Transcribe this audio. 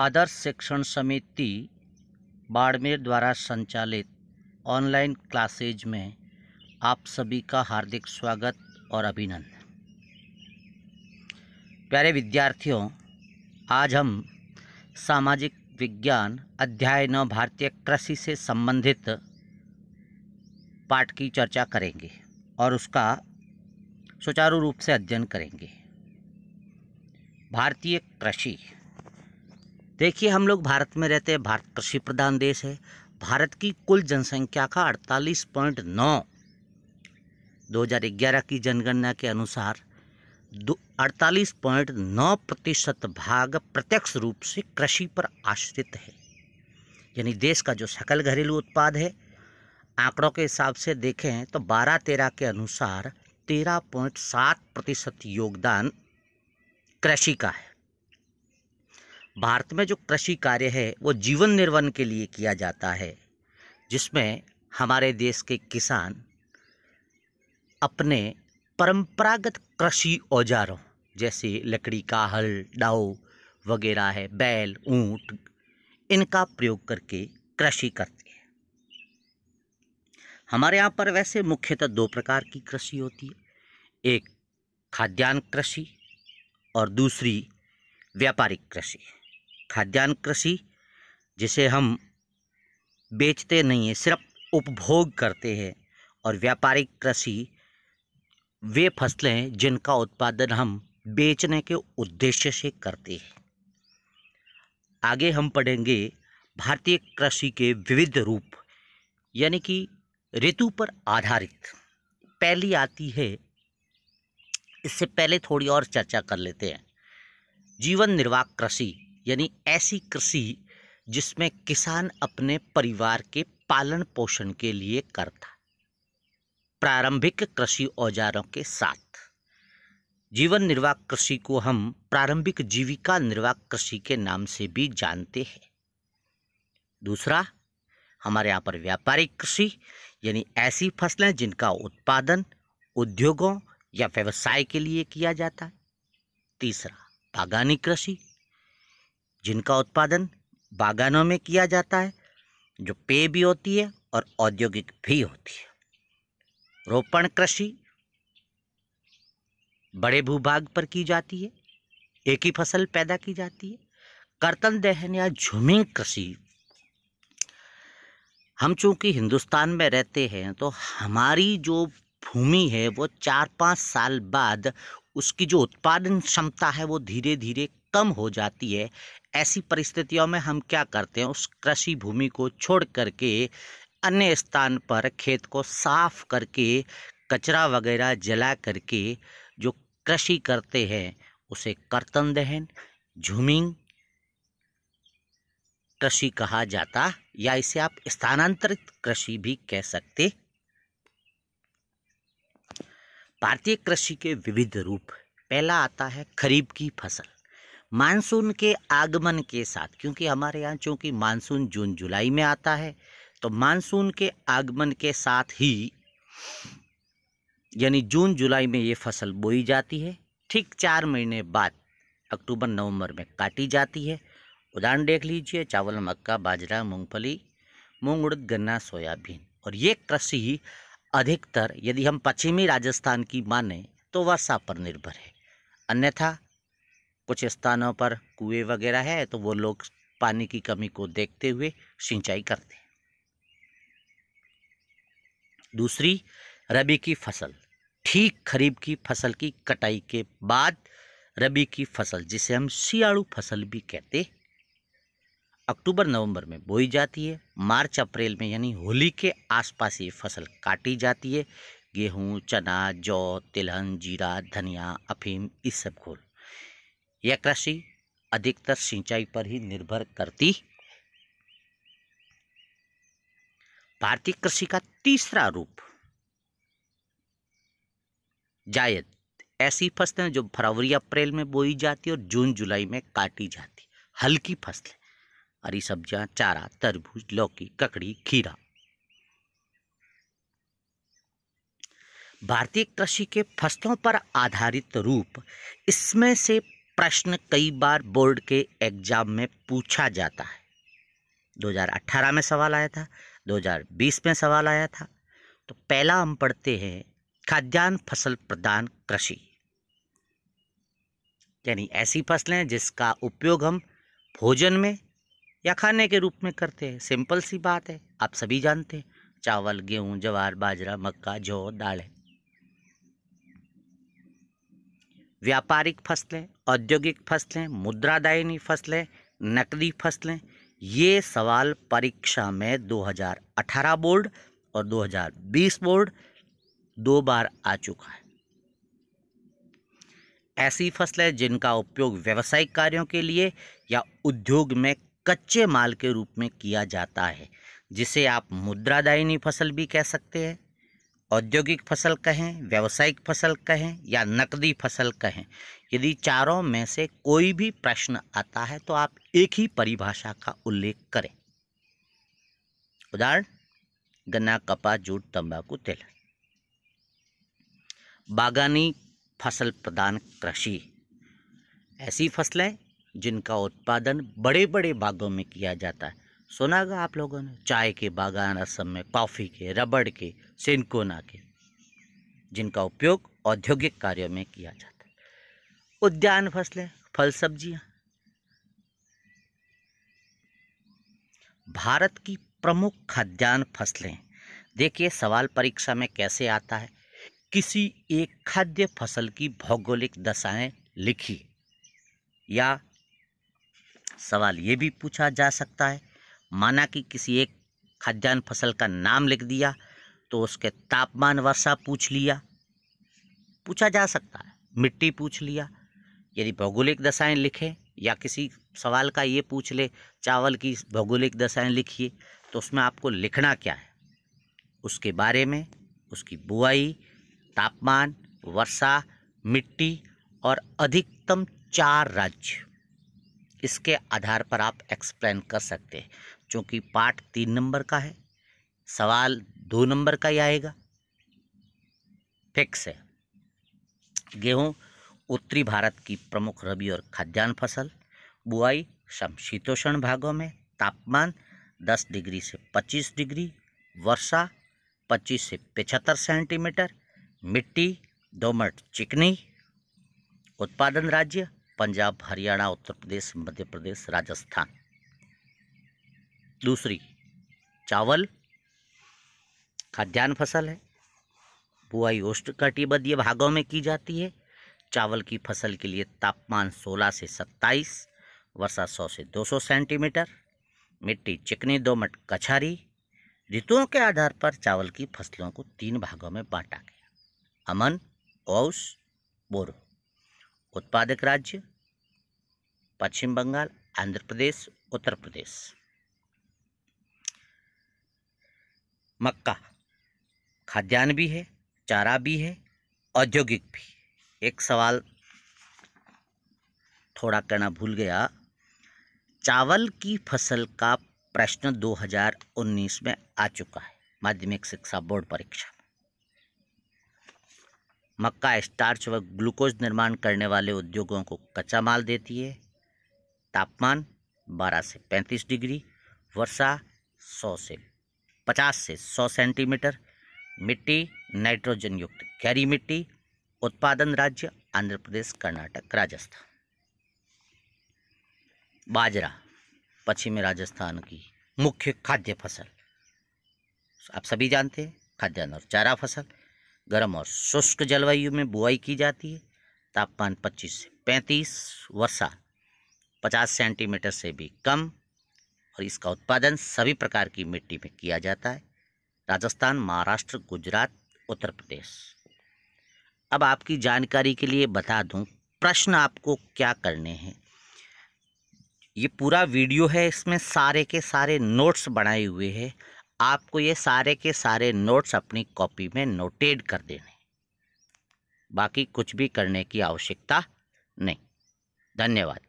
आदर्श शिक्षण समिति बाड़मेर द्वारा संचालित ऑनलाइन क्लासेज में आप सभी का हार्दिक स्वागत और अभिनंदन। प्यारे विद्यार्थियों, आज हम सामाजिक विज्ञान अध्याय 9 भारतीय कृषि से संबंधित पाठ की चर्चा करेंगे और उसका सुचारू रूप से अध्ययन करेंगे। भारतीय कृषि, देखिए हम लोग भारत में रहते हैं। भारत कृषि प्रधान देश है। भारत की कुल जनसंख्या का 48.9 2011 की जनगणना के अनुसार 48.9% भाग प्रत्यक्ष रूप से कृषि पर आश्रित है। यानी देश का जो सकल घरेलू उत्पाद है, आंकड़ों के हिसाब से देखें तो 12-13 के अनुसार 13.7% योगदान कृषि का है। भारत में जो कृषि कार्य है वो जीवन निर्वाह के लिए किया जाता है, जिसमें हमारे देश के किसान अपने परंपरागत कृषि औजारों जैसे लकड़ी का हल, दाव वगैरह है, बैल, ऊंट, इनका प्रयोग करके कृषि करते हैं। हमारे यहाँ पर वैसे मुख्यतः 2 प्रकार की कृषि होती है, एक खाद्यान्न कृषि और दूसरी व्यापारिक कृषि। खाद्यान्न कृषि जिसे हम बेचते नहीं हैं, सिर्फ उपभोग करते हैं, और व्यापारिक कृषि वे फसलें जिनका उत्पादन हम बेचने के उद्देश्य से करते हैं। आगे हम पढ़ेंगे भारतीय कृषि के विविध रूप, यानी कि ऋतु पर आधारित। पहली आती है, इससे पहले थोड़ी और चर्चा कर लेते हैं, जीवन निर्वाह कृषि, यानी ऐसी कृषि जिसमें किसान अपने परिवार के पालन पोषण के लिए करता प्रारंभिक कृषि औजारों के साथ। जीवन निर्वाह कृषि को हम प्रारंभिक जीविका निर्वाह कृषि के नाम से भी जानते हैं। दूसरा, हमारे यहाँ पर व्यापारिक कृषि, यानी ऐसी फसलें जिनका उत्पादन उद्योगों या व्यवसाय के लिए किया जाता है। तीसरा, बागानी कृषि, जिनका उत्पादन बागानों में किया जाता है, जो पेय भी होती है और औद्योगिक भी होती है। रोपण कृषि बड़े भूभाग पर की जाती है, एक ही फसल पैदा की जाती है। कर्तन दहन या झूमिंग कृषि, हम चूंकि हिंदुस्तान में रहते हैं तो हमारी जो भूमि है वो 4-5 साल बाद उसकी जो उत्पादन क्षमता है वो धीरे धीरे कम हो जाती है। ऐसी परिस्थितियों में हम क्या करते हैं, उस कृषि भूमि को छोड़ करके अन्य स्थान पर खेत को साफ करके कचरा वगैरह जला करके जो कृषि करते हैं उसे कर्तन दहन, झूमिंग कृषि कहा जाता, या इसे आप स्थानांतरित कृषि भी कह सकते। भारतीय कृषि के विविध रूप, पहला आता है खरीफ की फसल। मानसून के आगमन के साथ, क्योंकि हमारे यहाँ चूँकि मानसून जून जुलाई में आता है, तो मानसून के आगमन के साथ ही यानी जून जुलाई में ये फसल बोई जाती है। ठीक 4 महीने बाद अक्टूबर नवंबर में काटी जाती है। उदाहरण देख लीजिए, चावल, मक्का, बाजरा, मूंगफली, मूंग, उड़द, गन्ना, सोयाबीन। और ये कृषि अधिकतर, यदि हम पश्चिमी राजस्थान की माने तो वर्षा पर निर्भर है, अन्यथा कुछ स्थानों पर कुएं वगैरह है तो वो लोग पानी की कमी को देखते हुए सिंचाई करते हैं। दूसरी, रबी की फसल, ठीक खरीफ की फसल की कटाई के बाद रबी की फसल, जिसे हम सियाड़ू फसल भी कहते, अक्टूबर नवंबर में बोई जाती है। मार्च अप्रैल में यानी होली के आसपास ये फसल काटी जाती है। गेहूं, चना, जौ, तिलहन, जीरा, धनिया, अफीम, इसबगोल। यह कृषि अधिकतर सिंचाई पर ही निर्भर करती। भारतीय कृषि का तीसरा रूप जायद, ऐसी फसलें जो फरवरी अप्रैल में बोई जाती है और जून जुलाई में काटी जाती। हल्की फसलें, हरी सब्जियां, चारा, तरबूज, लौकी, ककड़ी, खीरा। भारतीय कृषि के फसलों पर आधारित रूप, इसमें से प्रश्न कई बार बोर्ड के एग्जाम में पूछा जाता है। 2018 में सवाल आया था, 2020 में सवाल आया था। तो पहला हम पढ़ते हैं खाद्यान्न फसल प्रधान कृषि, यानी ऐसी फसलें जिसका उपयोग हम भोजन में या खाने के रूप में करते हैं। सिंपल सी बात है, आप सभी जानते हैं, चावल, गेहूं, ज्वार, बाजरा, मक्का, जौ, दालें। व्यापारिक फसलें, औद्योगिक फसलें, मुद्रादायिनी फसलें, नकदी फसलें, ये सवाल परीक्षा में 2018 बोर्ड और 2020 बोर्ड 2 बार आ चुका है। ऐसी फसलें जिनका उपयोग व्यावसायिक कार्यों के लिए या उद्योग में कच्चे माल के रूप में किया जाता है, जिसे आप मुद्रादायिनी फसल भी कह सकते हैं, औद्योगिक फसल कहें, व्यावसायिक फसल कहें या नकदी फसल कहें। यदि चारों में से कोई भी प्रश्न आता है तो आप एक ही परिभाषा का उल्लेख करें। उदाहरण, गन्ना, कपास, जूट, तंबाकू, तेल। बागानी फसल प्रधान कृषि, ऐसी फसलें जिनका उत्पादन बड़े बड़े बागों में किया जाता है। सुना होगा आप लोगों ने, चाय के बागान असम में, कॉफ़ी के, रबड़ के, सिनकोना के, जिनका उपयोग औद्योगिक कार्यों में किया जाता है। उद्यान फसलें, फल सब्जियां। भारत की प्रमुख खाद्यान्न फसलें। देखिए सवाल परीक्षा में कैसे आता है, किसी एक खाद्य फसल की भौगोलिक दशाएं लिखिए, या सवाल ये भी पूछा जा सकता है, माना कि किसी एक खाद्यान्न फसल का नाम लिख दिया तो उसके तापमान, वर्षा पूछ लिया, पूछा जा सकता है, मिट्टी पूछ लिया। यदि भौगोलिक दशाएं लिखें या किसी सवाल का ये पूछ ले चावल की भौगोलिक दशाएं लिखिए, तो उसमें आपको लिखना क्या है, उसके बारे में, उसकी बुआई, तापमान, वर्षा, मिट्टी और अधिकतम 4 राज्य। इसके आधार पर आप एक्सप्लेन कर सकते हैं। चूँकि पाठ 3 नंबर का है, सवाल 2 नंबर का ही आएगा, फिक्स है। गेहूँ उत्तरी भारत की प्रमुख रबी और खाद्यान्न फसल। बुआई समशीतोष्ण भागों में। तापमान 10 डिग्री से 25 डिग्री। वर्षा 25 से 75 सेंटीमीटर। मिट्टी दोमट चिकनी। उत्पादन राज्य पंजाब, हरियाणा, उत्तर प्रदेश, मध्य प्रदेश, राजस्थान। दूसरी, चावल खाद्यान्न फसल है। बुआई उष्णकटिबंधीय भागों में की जाती है। चावल की फसल के लिए तापमान 16 से 27, वर्षा 100 से 200 सेंटीमीटर। मिट्टी चिकनी, दोमट, कछारी। ऋतुओं के आधार पर चावल की फसलों को 3 भागों में बांटा गया, अमन, औस, बोरो। उत्पादक राज्य पश्चिम बंगाल, आंध्र प्रदेश, उत्तर प्रदेश। मक्का खाद्यान्न भी है, चारा भी है, औद्योगिक भी। एक सवाल थोड़ा कहना भूल गया, चावल की फसल का प्रश्न 2019 में आ चुका है माध्यमिक शिक्षा बोर्ड परीक्षा में। मक्का स्टार्च व ग्लूकोज निर्माण करने वाले उद्योगों को कच्चा माल देती है। तापमान 12 से 35 डिग्री। वर्षा 50 से 100 सेंटीमीटर। मिट्टी नाइट्रोजन युक्त गहरी मिट्टी। उत्पादन राज्य आंध्र प्रदेश, कर्नाटक, राजस्थान। बाजरा पश्चिमी राजस्थान की मुख्य खाद्य फसल, आप सभी जानते हैं, खाद्यान्न और चारा फसल। गर्म और शुष्क जलवायु में बुआई की जाती है। तापमान 25 से 35, वर्षा 50 सेंटीमीटर से भी कम, और इसका उत्पादन सभी प्रकार की मिट्टी में किया जाता है। राजस्थान, महाराष्ट्र, गुजरात, उत्तर प्रदेश। अब आपकी जानकारी के लिए बता दूं, प्रश्न आपको क्या करने हैं। ये पूरा वीडियो है, इसमें सारे के सारे नोट्स बनाए हुए हैं। आपको ये सारे के सारे नोट्स अपनी कॉपी में नोटेड कर देने, बाकी कुछ भी करने की आवश्यकता नहीं। धन्यवाद।